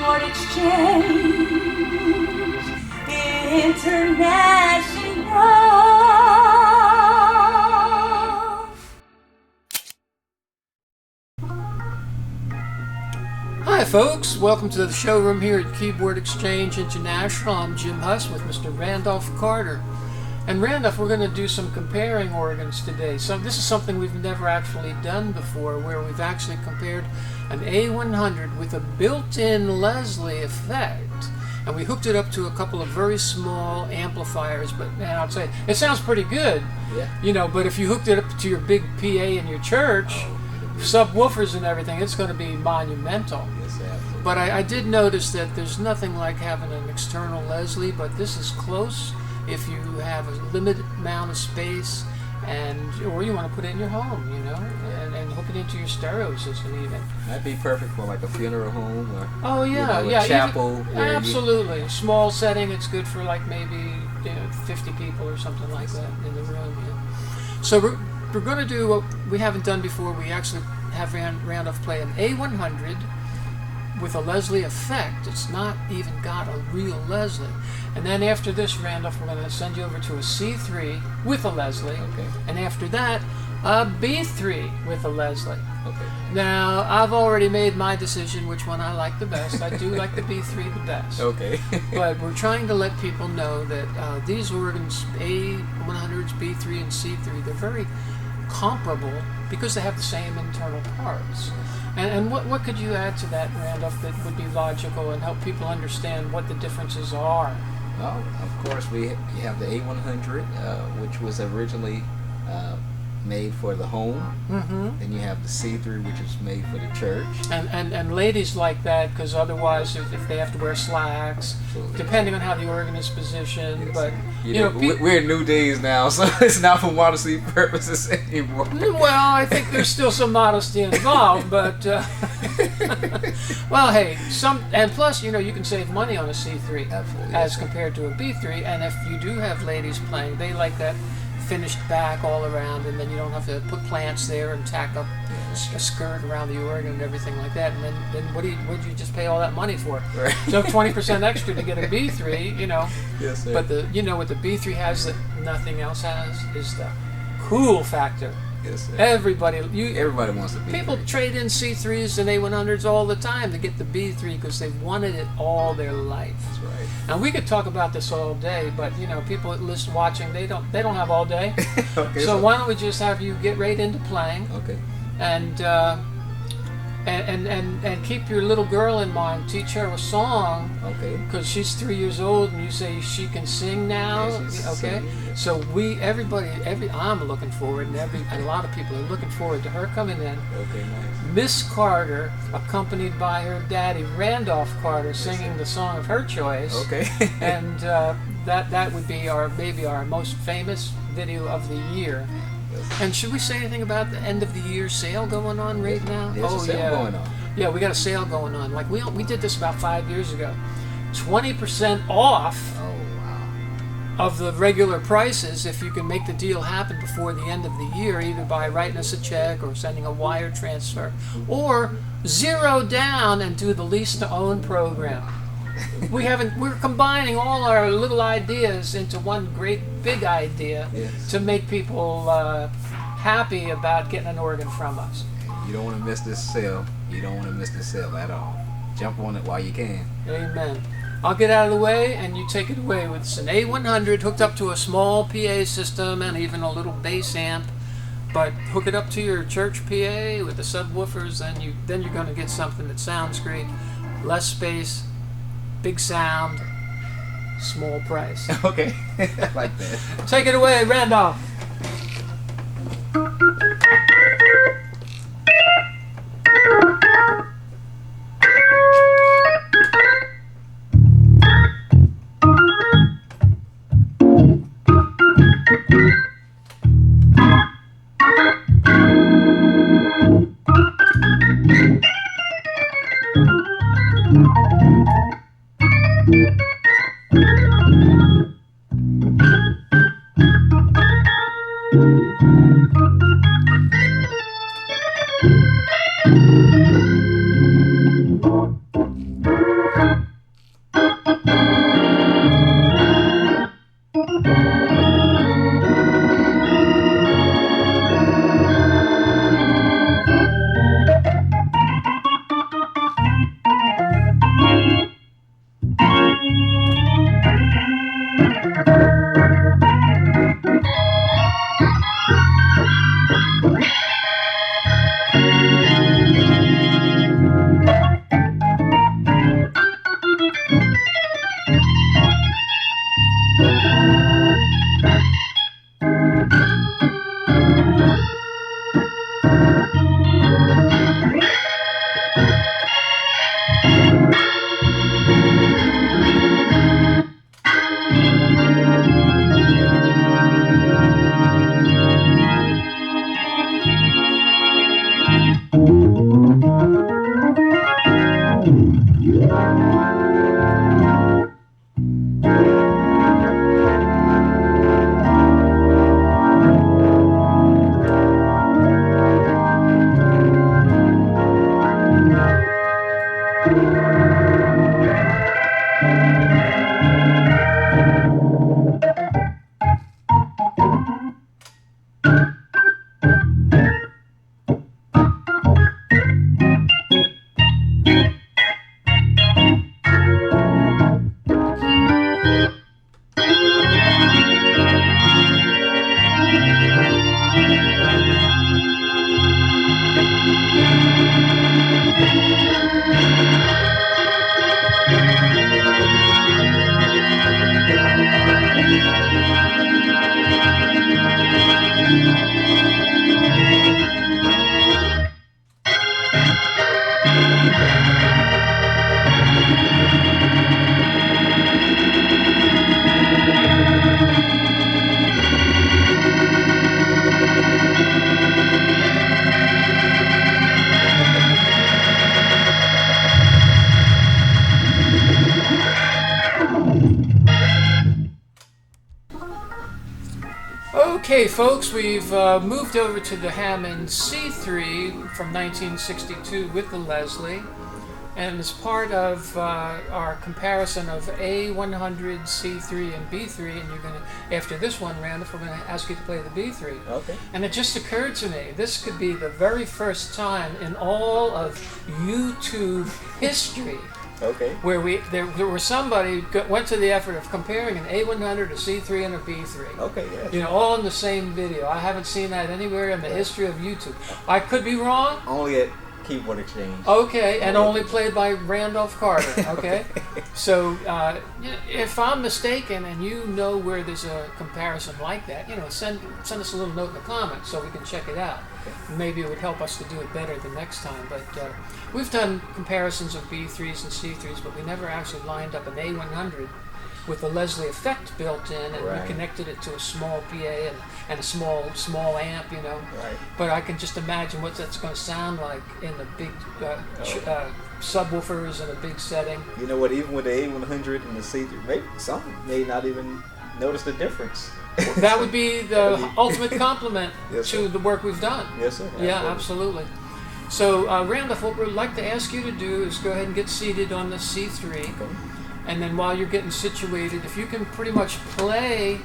Keyboard Exchange International. Hi folks, welcome to the showroom here at Keyboard Exchange International. I'm Jim Huss with Mr. Randolph Carter. And Randolph, we're going to do some comparing organs today. So this is something we've never actually done before, where we've actually compared an A100 with a built-in Leslie effect. And we hooked it up to a couple of very small amplifiers, but man, I'll say it sounds pretty good. Yeah. You know, but if you hooked it up to your big PA in your church, subwoofers and everything, it's going to be monumental. Yes, absolutely. But I did notice that there's nothing like having an external Leslie, but this is close if you have a limited amount of space, or you want to put it in your home, you know, and hook it into your stereo system even. That'd be perfect for like a funeral home or A chapel. Absolutely. Small setting, it's good for like maybe 50 people or something like that in the room. Yeah. So we're going to do what we haven't done before. We actually have Randolph play an A100 with a Leslie effect. It's not even got a real Leslie. And then after this, Randolph, we're going to send you over to a C3 with a Leslie. Okay. And after that, a B3 with a Leslie. Okay. Now, I've already made my decision which one I like the best. I do like the B3 the best. Okay. But we're trying to let people know that these organs, A100s, B3, and C3, they're very comparable because they have the same internal parts. And what could you add to that, Randolph, that would be logical and help people understand what the differences are? Well, of course, you have the A100, which was originally made for the home. Mm-hmm. Then you have the C3, which is made for the church. And ladies like that because otherwise, if they have to wear slacks, Absolutely. depending on how the organ is positioned, Yes. but We're in new days now, so it's not for modesty purposes anymore. well, I think there's still some modesty involved, but well, hey, and plus, you can save money on a C3 Absolutely. as compared to a B3, and if you do have ladies playing, they like that finished back all around, and then you don't have to put plants there and tack up a skirt around the organ and everything like that. And then what did you just pay all that money for? Right. So 20% extra to get a B3, Yes, sir. But what the B3 has that nothing else has is the cool factor. Yes, sir. Everybody wants to be. people trade in C3s and A100s all the time to get the B3 because they've wanted it all their life. That's right. And we could talk about this all day, but people watching, they don't have all day. Okay. So why don't we just have you get right into playing, Okay. and keep your little girl in mind. Teach her a song Okay. because she's 3 years old, and you say she can sing now. Yeah, she's Okay. singing, yeah. So I'm looking forward, and a lot of people are looking forward to her coming in. Okay. Nice. Miss Carter, accompanied by her daddy Randolph Carter, singing the song of her choice. Okay. And that would be maybe our most famous video of the year. Yes. And should we say anything about the end of the year sale going on right now? There's a sale going on. Yeah, we got a sale going on. Like we did this about 5 years ago. 20% off Oh wow. of the regular prices if you can make the deal happen before the end of the year, either by writing us a check or sending a wire transfer, or zero down and do the lease to own program. We're combining all our little ideas into one great big idea. Yes. To make people happy about getting an organ from us. You don't want to miss this sale. You don't want to miss this sale at all. Jump on it while you can. Amen. I'll get out of the way and you take it away with an A100 hooked up to a small PA system and even a little bass amp. But hook it up to your church PA with the subwoofers, then you're going to get something that sounds great. Less space, big sound, small price. Okay. I like that. Take it away, Randolph. Okay, folks, we've moved over to the Hammond C3 from 1962 with the Leslie, and as part of our comparison of A100, C3, and B3, and you're going to, after this one, Randolph, we're going to ask you to play the B3. Okay. And it just occurred to me, this could be the very first time in all of YouTube history Okay. where there was somebody went to the effort of comparing an A100, a C3, and a B3. Okay, yes. You know, all in the same video. I haven't seen that anywhere in the history of YouTube. I could be wrong. Only at Keyboard Exchange. Okay, and only played by Randolph Carter. Okay, so if I'm mistaken and you know where there's a comparison like that, you know, send us a little note in the comments so we can check it out. Okay. Maybe it would help us to do it better the next time. But we've done comparisons of B3s and C3s, but we never actually lined up an A100 with the Leslie effect built in, and Right. we connected it to a small PA and a small amp, you know. Right. But I can just imagine what that's going to sound like in the big subwoofers in a big setting. You know what? Even with the A100 and the C3, maybe some may not even notice the difference. That would be the ultimate compliment Yes, to sir. the work we've done. Yes, sir. Yeah, absolutely. So, Randolph, what we'd like to ask you to do is go ahead and get seated on the C3. Okay. And then while you're getting situated, if you can pretty much play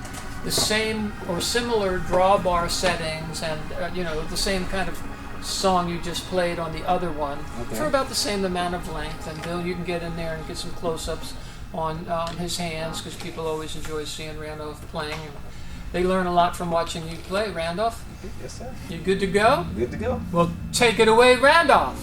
the same or similar drawbar settings and, you know, the same kind of song you just played on the other one for about the same amount of length, and then you can get in there and get some close-ups on his hands, because people always enjoy seeing Randolph playing. And they learn a lot from watching you play. Randolph, Yes, sir. you good to go? Good to go. Well, take it away, Randolph.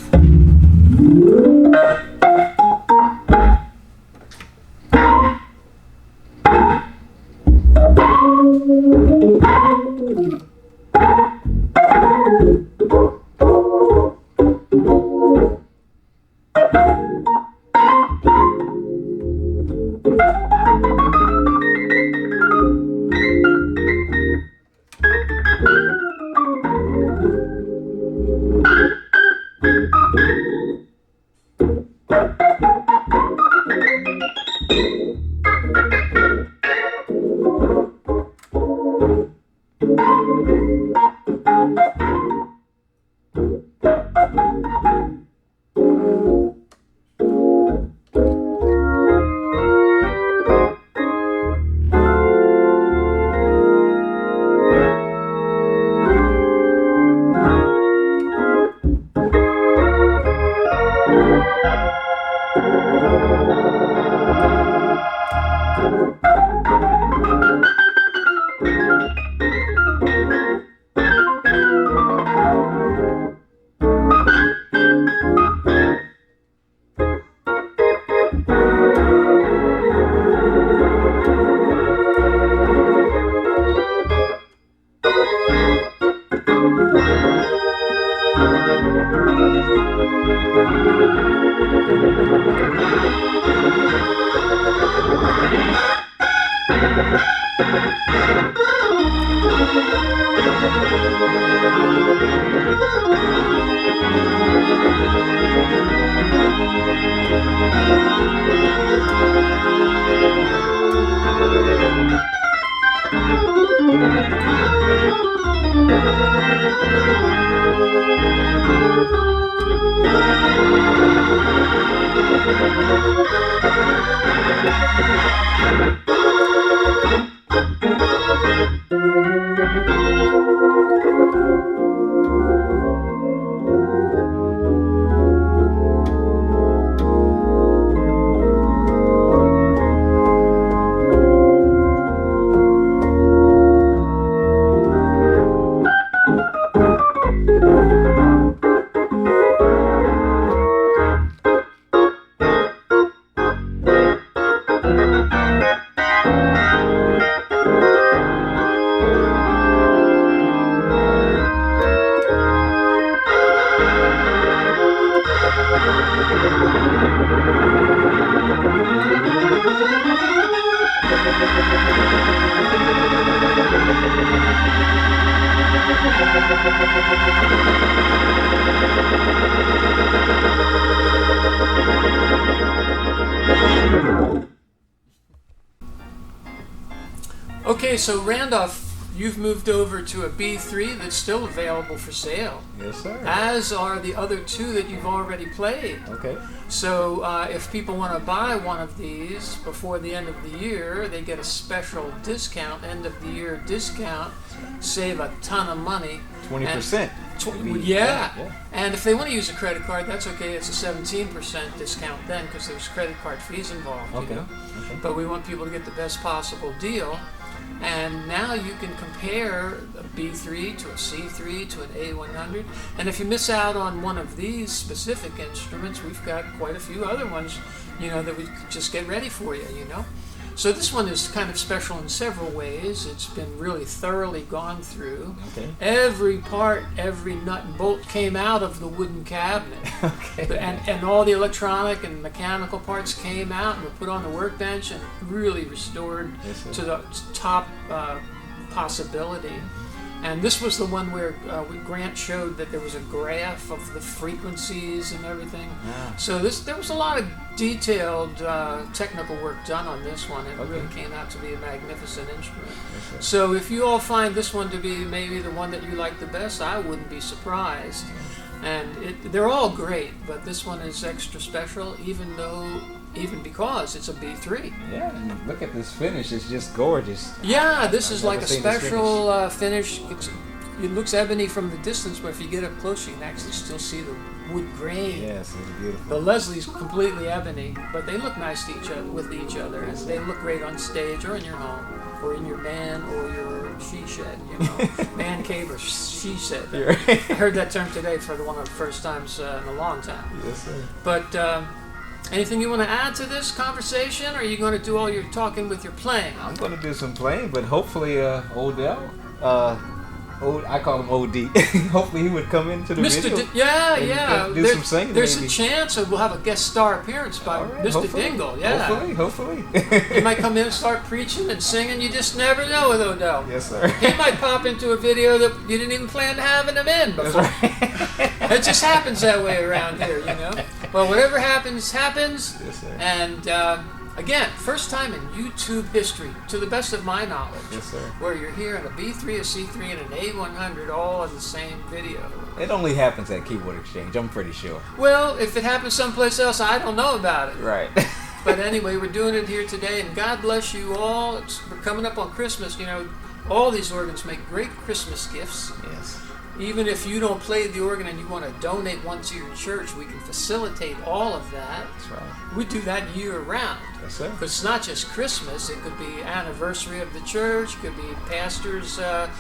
Okay, so Randolph, you've moved over to a B3 that's still available for sale. Yes, sir. As are the other two that you've already played. Okay. So if people want to buy one of these before the end of the year, they get a special discount, end of the year discount, save a ton of money. 20%. Yeah. And if they want to use a credit card, that's okay. It's a 17% discount then because there's credit card fees involved. Okay. You know? Okay. But we want people to get the best possible deal. And now you can compare a B3 to a C3 to an A100. And if you miss out on one of these specific instruments, we've got quite a few other ones, that we just get ready for you. So this one is kind of special in several ways. It's been really thoroughly gone through. Okay. Every part, every nut and bolt came out of the wooden cabinet. Okay. And all the electronic and mechanical parts came out and were put on the workbench and really restored to the top possibility. And this was the one where Grant showed that there was a graph of the frequencies and everything. Yeah. So there was a lot of detailed technical work done on this one. It Okay. really came out to be a magnificent instrument. Yes, sir. So if you all find this one to be maybe the one that you like the best, I wouldn't be surprised. And they're all great, but this one is extra special, even because it's a B3. Yeah, and look at this finish. It's just gorgeous. Yeah, this is I've like a never seen this special finish. It looks ebony from the distance, but if you get up close, you can actually still see the wood grain. Yes, it's beautiful. The Leslie's completely ebony, but they look nice to with each other, and they look great on stage or in your home, or in your man or your she shed, man cave or she shed. I heard that term today for one of the first times in a long time. Yes, sir. But anything you want to add to this conversation, or are you going to do all your talking with your playing? I'm going to do some playing, but hopefully Odell, I call him OD. Hopefully he would come into the Mr. video. Yeah. Do some singing. There's maybe. a chance that we'll have a guest star appearance by Right, Mr. hopefully. Dingle. Yeah. Hopefully. He might come in and start preaching and singing. You just never know with Odell. Yes, sir. He might pop into a video that you didn't even plan to having him in before. That's right. It just happens that way around here, Well, whatever happens, happens. Yes, sir. And again, first time in YouTube history, to the best of my knowledge, Yes, sir. where you're hearing a B3, a C3, and an A100 all in the same video. It only happens at Keyboard Exchange, I'm pretty sure. Well, if it happens someplace else, I don't know about it. Right. But anyway, we're doing it here today, and God bless you all. We're coming up on Christmas. All these organs make great Christmas gifts. Yes. Even if you don't play the organ and you want to donate one to your church, we can facilitate all of that. That's right. We do that year round. Yes, sir. But it's not just Christmas. It could be anniversary of the church. It could be pastor's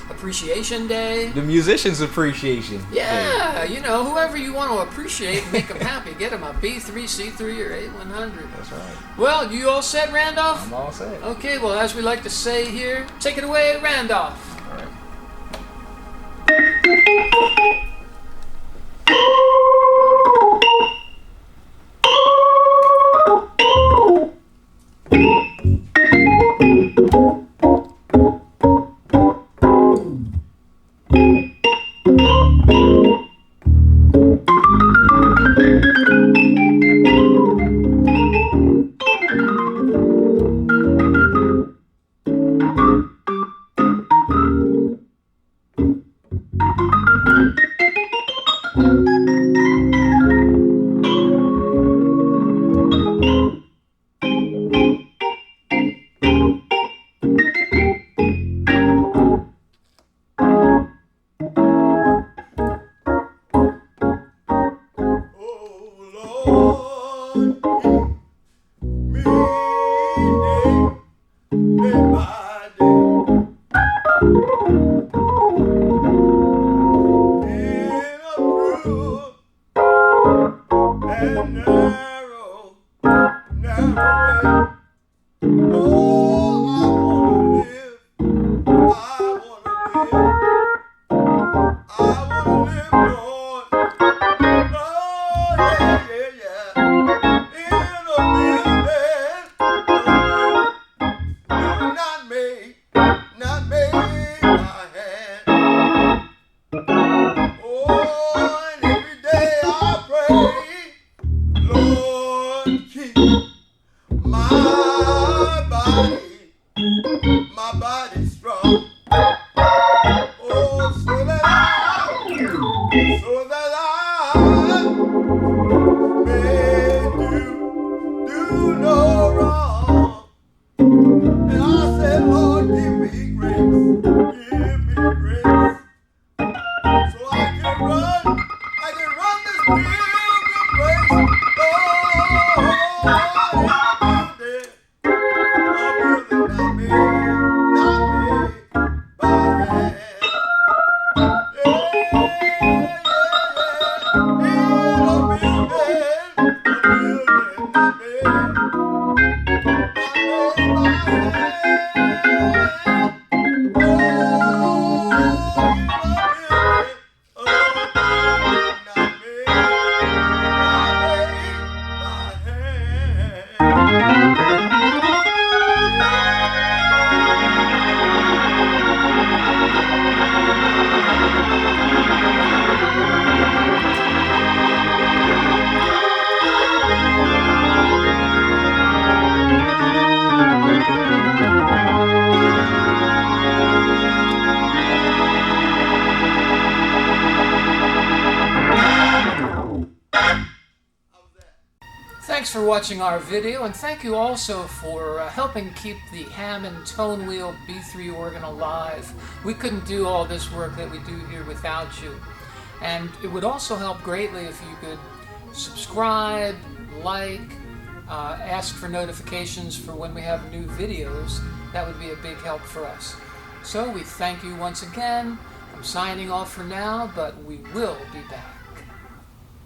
appreciation day. The musicians' appreciation. Yeah, whoever you want to appreciate and make them happy, get them a B3, C3, or A100. That's right. Well, you all set, Randolph? I'm all set. Okay, well, as we like to say here, take it away, Randolph. All right. I wanna live, Lord. Oh, yeah, yeah, yeah. Thanks for watching our video, and thank you also for helping keep the Hammond tone wheel B3 organ alive. We couldn't do all this work that we do here without you. And it would also help greatly if you could subscribe, like, ask for notifications for when we have new videos. That would be a big help for us. So we thank you once again. I'm signing off for now, but we will be back.